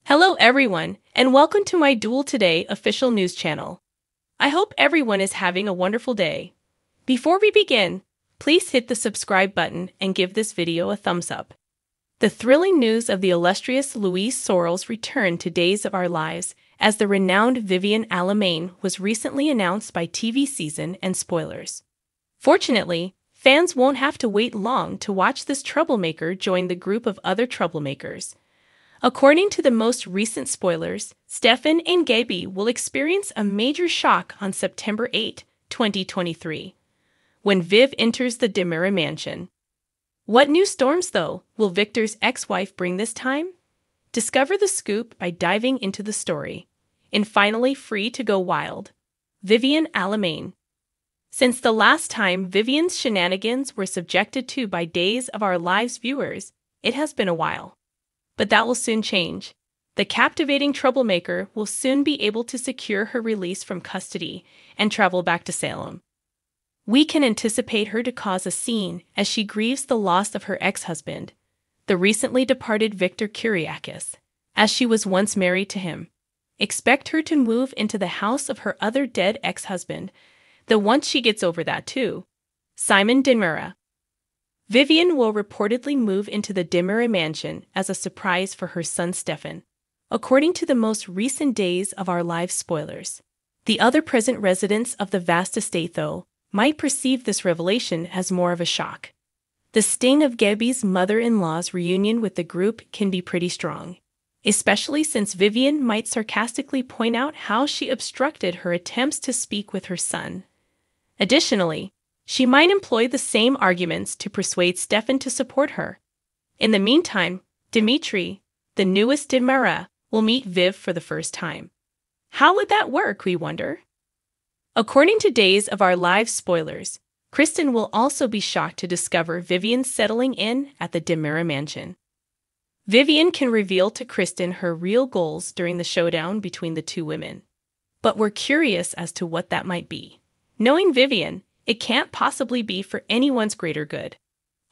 Hello everyone, and welcome to my Duel Today official news channel. I hope everyone is having a wonderful day. Before we begin, please hit the subscribe button and give this video a thumbs up. The thrilling news of the illustrious Louise Sorrell's return to Days of Our Lives as the renowned Vivian was recently announced by TV Season and Spoilers. Fortunately, fans won't have to wait long to watch this troublemaker join the group of other troublemakers. According to the most recent spoilers, Stefan and Gabi will experience a major shock on September 8, 2023, when Viv enters the DiMera mansion. What new storms, though, will Victor's ex-wife bring this time? Discover the scoop by diving into the story. And finally, free to go wild, Vivian Alamain. Since the last time Vivian's shenanigans were subjected to by Days of Our Lives viewers, it has been a while. But that will soon change. The captivating troublemaker will soon be able to secure her release from custody and travel back to Salem. We can anticipate her to cause a scene as she grieves the loss of her ex-husband, the recently departed Victor Kyriakis, as she was once married to him. Expect her to move into the house of her other dead ex-husband, though once she gets over that too. Simon DiMera. Vivian will reportedly move into the DiMera mansion as a surprise for her son Stefan, according to the most recent Days of Our Lives spoilers. The other present residents of the vast estate, though, might perceive this revelation as more of a shock. The sting of Gabi's mother-in-law's reunion with the group can be pretty strong, especially since Vivian might sarcastically point out how she obstructed her attempts to speak with her son. Additionally, she might employ the same arguments to persuade Stefan to support her. In the meantime, Dimitri, the newest DiMera, will meet Viv for the first time. How would that work, we wonder? According to Days of Our Lives spoilers, Kristen will also be shocked to discover Vivian settling in at the DiMera mansion. Vivian can reveal to Kristen her real goals during the showdown between the two women. But we're curious as to what that might be. Knowing Vivian, it can't possibly be for anyone's greater good,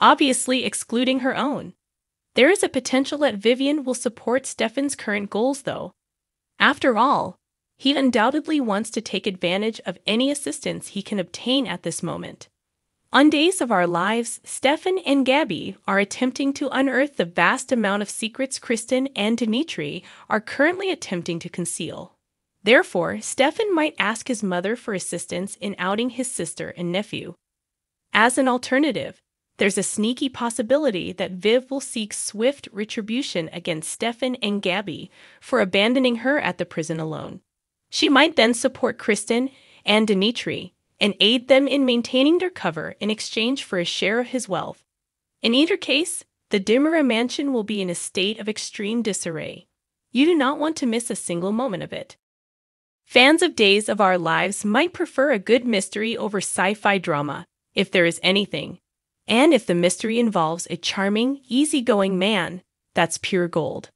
obviously excluding her own. There is a potential that Vivian will support Stefan's current goals, though. After all, he undoubtedly wants to take advantage of any assistance he can obtain at this moment. On Days of Our Lives, Stefan and Gabi are attempting to unearth the vast amount of secrets Kristen and Dimitri are currently attempting to conceal. Therefore, Stefan might ask his mother for assistance in outing his sister and nephew. As an alternative, there's a sneaky possibility that Viv will seek swift retribution against Stefan and Gabi for abandoning her at the prison alone. She might then support Kristen and Dimitri and aid them in maintaining their cover in exchange for a share of his wealth. In either case, the DiMera mansion will be in a state of extreme disarray. You do not want to miss a single moment of it. Fans of Days of Our Lives might prefer a good mystery over sci-fi drama, if there is anything. And if the mystery involves a charming, easygoing man, that's pure gold.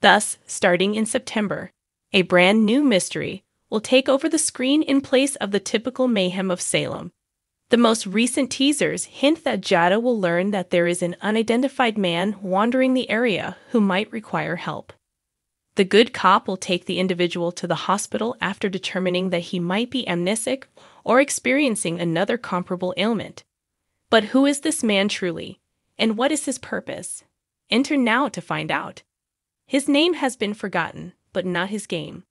Thus, starting in September, a brand new mystery will take over the screen in place of the typical mayhem of Salem. The most recent teasers hint that Jada will learn that there is an unidentified man wandering the area who might require help. The good cop will take the individual to the hospital after determining that he might be amnesic or experiencing another comparable ailment. But who is this man truly, and what is his purpose? Enter now to find out. His name has been forgotten, but not his game.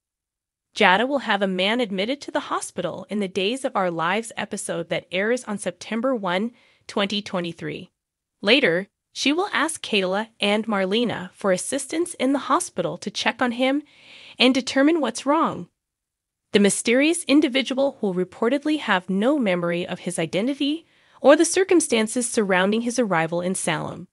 Jada will have a man admitted to the hospital in the Days of Our Lives episode that airs on September 1, 2023. Later, she will ask Kayla and Marlena for assistance in the hospital to check on him and determine what's wrong. The mysterious individual will reportedly have no memory of his identity or the circumstances surrounding his arrival in Salem.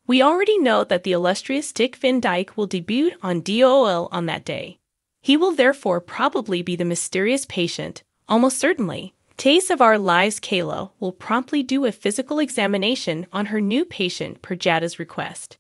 We already know that the illustrious Dick Van Dyke will debut on DOL on that day. He will therefore probably be the mysterious patient, almost certainly. Days of Our Lives Kayla will promptly do a physical examination on her new patient per Jada's request.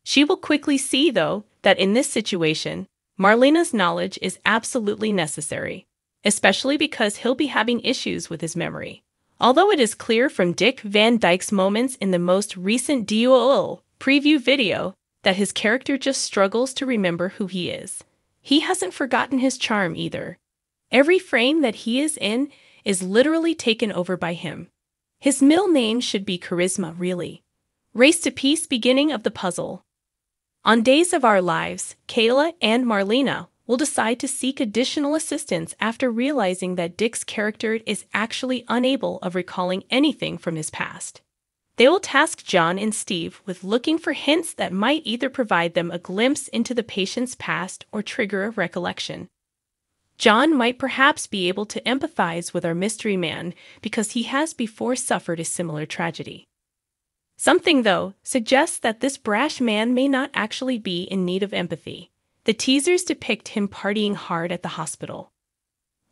She will quickly see, though, that in this situation, Marlena's knowledge is absolutely necessary, especially because he'll be having issues with his memory. Although it is clear from Dick Van Dyke's moments in the most recent DOL preview video that his character just struggles to remember who he is. He hasn't forgotten his charm either. Every frame that he is in is literally taken over by him. His middle name should be Charisma, really. Race to Peace, beginning of the puzzle. On Days of Our Lives, Kayla and Marlena will decide to seek additional assistance after realizing that Dick's character is actually unable of recalling anything from his past. They will task John and Steve with looking for hints that might either provide them a glimpse into the patient's past or trigger a recollection. John might perhaps be able to empathize with our mystery man because he has before suffered a similar tragedy. Something, though, suggests that this brash man may not actually be in need of empathy. The teasers depict him partying hard at the hospital.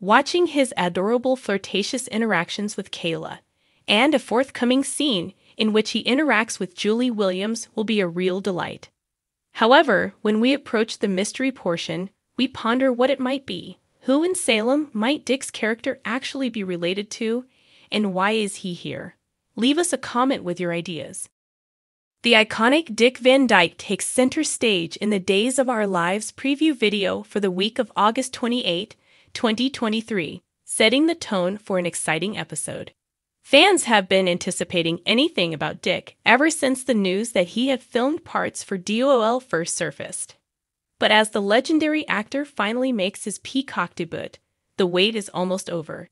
Watching his adorable flirtatious interactions with Kayla, and a forthcoming scene in which he interacts with Julie Williams will be a real delight. However, when we approach the mystery portion, we ponder what it might be. Who in Salem might Dick's character actually be related to, and why is he here? Leave us a comment with your ideas. The iconic Dick Van Dyke takes center stage in the Days of Our Lives preview video for the week of August 28, 2023, setting the tone for an exciting episode. Fans have been anticipating anything about Dick ever since the news that he had filmed parts for DOL first surfaced. But as the legendary actor finally makes his Peacock debut, the wait is almost over.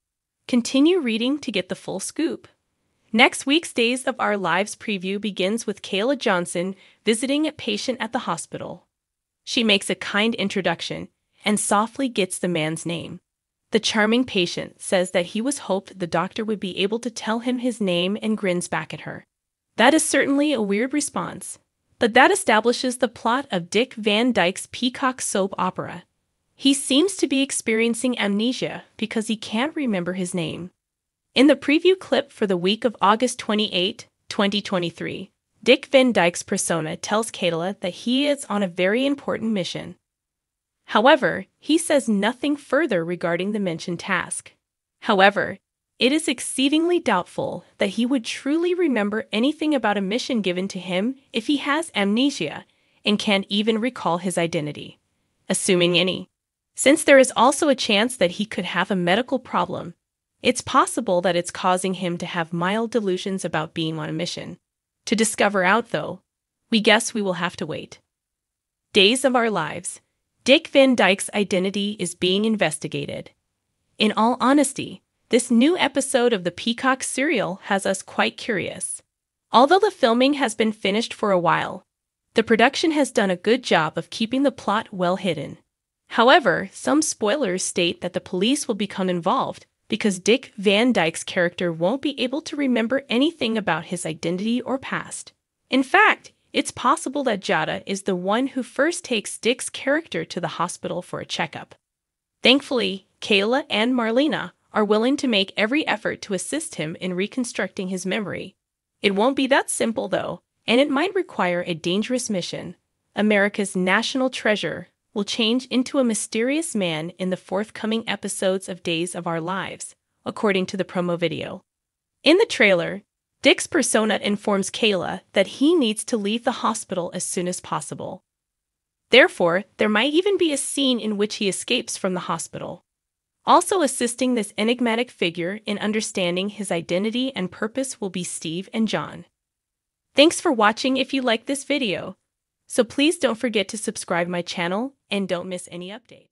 Continue reading to get the full scoop. Next week's Days of Our Lives preview begins with Kayla Johnson visiting a patient at the hospital. She makes a kind introduction and softly gets the man's name. The charming patient says that he was hoped the doctor would be able to tell him his name and grins back at her. That is certainly a weird response, but that establishes the plot of Dick Van Dyke's Peacock soap opera. He seems to be experiencing amnesia because he can't remember his name. In the preview clip for the week of August 28, 2023, Dick Van Dyke's persona tells Kayla that he is on a very important mission. However, he says nothing further regarding the mentioned task. However, it is exceedingly doubtful that he would truly remember anything about a mission given to him if he has amnesia and can't even recall his identity, assuming any. Since there is also a chance that he could have a medical problem, it's possible that it's causing him to have mild delusions about being on a mission. To discover out, though, we guess we will have to wait. Days of Our Lives. Dick Van Dyke's identity is being investigated. In all honesty, this new episode of the Peacock serial has us quite curious. Although the filming has been finished for a while, the production has done a good job of keeping the plot well hidden. However, some spoilers state that the police will become involved because Dick Van Dyke's character won't be able to remember anything about his identity or past. In fact, it's possible that Jada is the one who first takes Dick's character to the hospital for a checkup. Thankfully, Kayla and Marlena are willing to make every effort to assist him in reconstructing his memory. It won't be that simple, though, and it might require a dangerous mission. America's national treasure will change into a mysterious man in the forthcoming episodes of Days of Our Lives, according to the promo video. In the trailer, Dick's persona informs Kayla that he needs to leave the hospital as soon as possible. Therefore, there might even be a scene in which he escapes from the hospital. Also assisting this enigmatic figure in understanding his identity and purpose will be Steve and John. Thanks for watching. If you like this video, so please don't forget to subscribe my channel and don't miss any update.